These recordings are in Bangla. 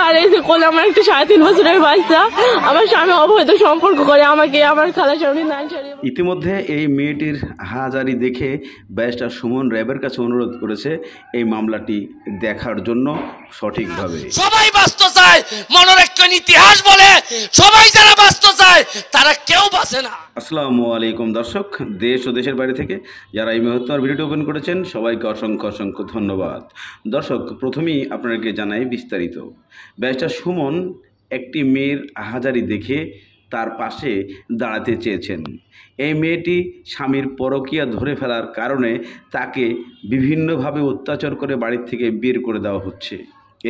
আর এই যে কোলে আমার একটা 3.5 বছরের বাচ্চা, আমার স্বামী অবৈধ সম্পর্ক করে আমাকে আমার খালার সামনে নাম ছাড়িয়ে। ইতিমধ্যে এই মেয়েটির হাজারি দেখে ব্যারিস্টার সুমন র্যাবের কাছে অনুরোধ করেছে এই মামলাটি দেখার জন্য সঠিকভাবে। সবাই বাঁচতে চায়, মনের একটা ইতিহাস বলে সবাই যারা বাঁচতে চায় তারা কেউ বাঁচে না। আসসালামু আলাইকুম দর্শক, দেশ ও দেশের বাইরে থেকে যারা এই মুহূর্তে ভিডিওটি ওপেন করেছেন সবাইকে অসংখ্য অসংখ্য ধন্যবাদ। দর্শক, প্রথমেই আপনাদেরকে জানাই বিস্তারিত। ব্যারিস্টার সুমন একটি মেয়ের হাজারি দেখে তার পাশে দাঁড়াতে চেয়েছেন। এই মেয়েটি স্বামীর পরকীয়া ধরে ফেলার কারণে তাকে বিভিন্নভাবে অত্যাচার করে বাড়ির থেকে বের করে দেওয়া হচ্ছে।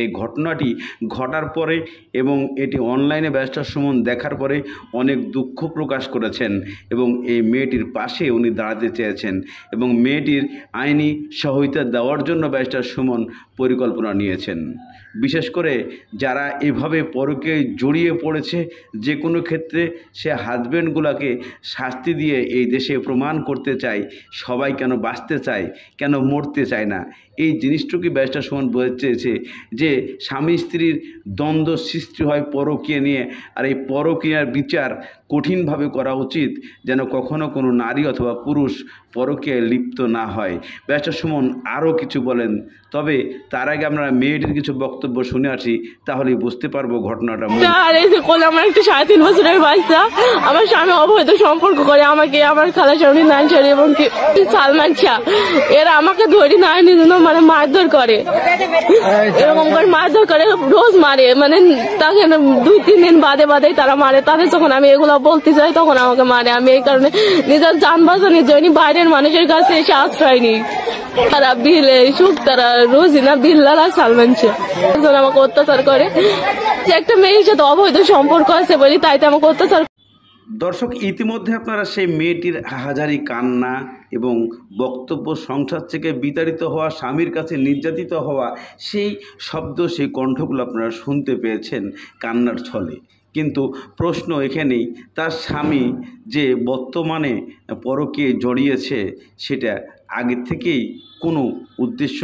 এই ঘটনাটি ঘটার পরে এবং এটি অনলাইনে ব্যারিস্টার সুমন দেখার পরে অনেক দুঃখ প্রকাশ করেছেন এবং এই মেয়েটির পাশে উনি দাঁড়াতে চেয়েছেন এবং মেয়েটির আইনি সহায়তা দেওয়ার জন্য ব্যারিস্টার সুমন পরিকল্পনা নিয়েছেন। বিশেষ করে যারা এভাবে পরকীয়ায় জড়িয়ে পড়েছে, যে কোনো ক্ষেত্রে সে হাজব্যান্ডগুলোকে শাস্তি দিয়ে এই দেশে প্রমাণ করতে চায় সবাই কেন বাঁচতে চায়, কেন মরতে চায় না। এই জিনিসটুকুই ব্যারিস্টার সুমন বলতে চেয়েছে যে স্বামী স্ত্রীর দ্বন্দ্ব সৃষ্টি হয় পরকীয়া নিয়ে, আর এই পরকীয়ার বিচার কঠিনভাবে করা উচিত যেন কখনো কোনো নারী অথবা পুরুষ পরকীয়ায় লিপ্ত না হয়। ব্যারিস্টার সুমন আরও কিছু বলেন, তবে তার আগে আমরা মেয়েটির কিছু বক্তব্য শুনে আসি, তাহলেই বুঝতে পারবো ঘটনাটা। আর এই যে কোলে আমার একটা 3.5 বছরের বাচ্চা, আমার স্বামী অবৈধ সম্পর্ক করে আমাকে আমার খালার সামনে নাম ছাড়িয়ে এবং সালমান শাহ এরা আমাকে ধরে নাই জন্য মানে মারধর করে, এরকম করে মারধর করে, রোজ মারে, মানে তাকে 2-3 দিন বাদে বাদেই তারা মারে। তাদের যখন আমি এগুলো বলতে চাই তখন আমাকে মারে। আমি এই কারণে নিজের যান বাঁচানোর জন্য বাইরের মানুষের কাছে এসে আশ্রয় নিই। তারা বিলে সুখ, তারা রোজিনা বিল্লাল আর সালমান শাহ আমাকে অত্যাচার করে। যে একটা মেয়ের সাথে অবৈধ সম্পর্ক আছে বলি তাইতে আমাকে অত্যাচার। দর্শক, ইতিমধ্যে আপনারা সেই মেয়েটির হাজারি কান্না এবং বক্তব্য, সংসার থেকে বিতাড়িত হওয়া, স্বামীর কাছে নির্যাতিত হওয়া, সেই শব্দ, সেই কণ্ঠগুলো আপনারা শুনতে পেয়েছেন কান্নার ছলে। কিন্তু প্রশ্ন এখানেই, তার স্বামী যে বর্তমানে পরকীয়ায় জড়িয়েছে সেটা আগে থেকেই কোনো উদ্দেশ্য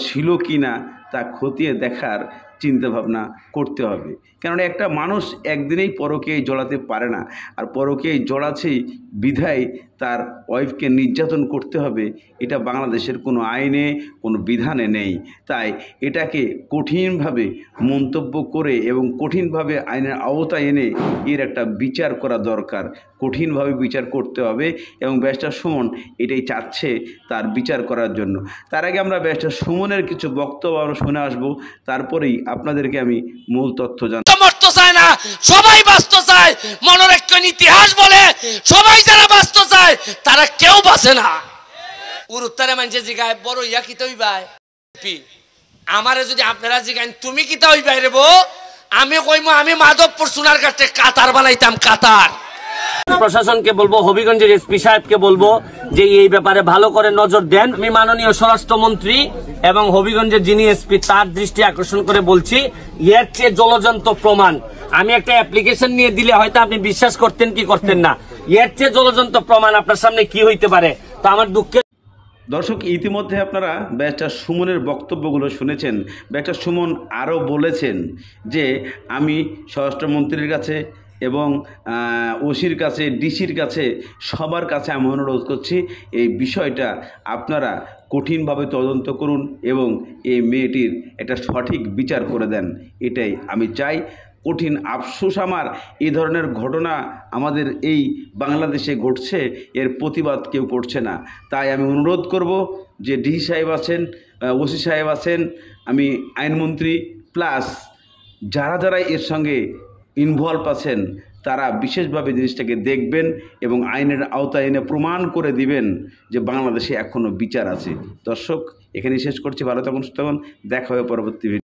ছিল কি না তা খতিয়ে দেখার চিন্তাভাবনা করতে হবে। কেননা একটা মানুষ একদিনেই পরকীয়ায় জড়াতে পারে না, আর পরকীয়ায় জড়াছেই বিধায় তার ওয়াইফকে নির্যাতন করতে হবে, এটা বাংলাদেশের কোনো আইনে, কোনো বিধানে নেই। তাই এটাকে কঠিনভাবে মন্তব্য করে এবং কঠিনভাবে আইনের আওতায় এনে এর একটা বিচার করা দরকার, কঠিনভাবে বিচার করতে হবে এবং ব্যারিস্টার সুমন এটাই চাচ্ছে তার বিচার করার জন্য। তার আগে আমরা ব্যারিস্টার সুমনের কিছু বক্তব্য আমরা শুনে আসবো, তারপরেই আপনাদেরকে আমি মূল তথ্য জানাবো। মরতে চায় না, সবাই বাঁচতে চায়, মনের একটা ইতিহাস বলে সবাই যারা বাঁচতে চায় তারা কেউ বাঁচে না। উত্তরে মানুষের জিগায় বড় ইয়া কিতা হইবাই, আমারে যদি আপনারা জিগান তুমি কিতা হইবাই রে বো, আমি কইমো আমি মাধবপুর সোনার ঘাটে কাতার বানাইতাম, কাতার। প্রশাসনকে বলবো, হবিগঞ্জের এসপি সাহেবকে বলবো যে এই ব্যাপারে ভালো করে নজর দেন। আমি মাননীয় স্বরাষ্ট্রমন্ত্রী এবং হবিগঞ্জের যিনি এসপি তার দৃষ্টি আকর্ষণ করে বলছি, এর চেয়ে জ্বলজ্বন্ত প্রমাণ আমি একটা অ্যাপ্লিকেশন নিয়ে দিলে হয়তো আপনি বিশ্বাস করতেন কি করতেন না। এর চেয়ে জ্বলজ্বন্ত প্রমাণ আপনার সামনে কি হইতে পারে, তো আমার দুঃখের। দর্শক, ইতিমধ্যে আপনারা ব্যারিস্টার সুমনের বক্তব্যগুলো শুনেছেন। ব্যারিস্টার সুমন আরও বলেছেন যে আমি স্বরাষ্ট্রমন্ত্রীর কাছে এবং ওসির কাছে, ডিসির কাছে, সবার কাছে আমি অনুরোধ করছি এই বিষয়টা আপনারা কঠিনভাবে তদন্ত করুন এবং এই মেয়েটির একটা সঠিক বিচার করে দেন, এটাই আমি চাই। কঠিন আফসোস আমার, এই ধরনের ঘটনা আমাদের এই বাংলাদেশে ঘটছে, এর প্রতিবাদ কেউ করছে না। তাই আমি অনুরোধ করব যে ডিসি সাহেব আছেন, ওসি সাহেব আছেন, আমি আইনমন্ত্রী প্লাস যারা যারা এর সঙ্গে ইনভলভ আছেন তারা বিশেষভাবে জিনিসটাকে দেখবেন এবং আইনের আওতায় এনে প্রমাণ করে দিবেন যে বাংলাদেশে এখনও বিচার আছে। দর্শক, এখানে শেষ করছি। ভালো থাকুন, সুস্থ থাকুন, দেখা হবে পরবর্তী ভিডিও।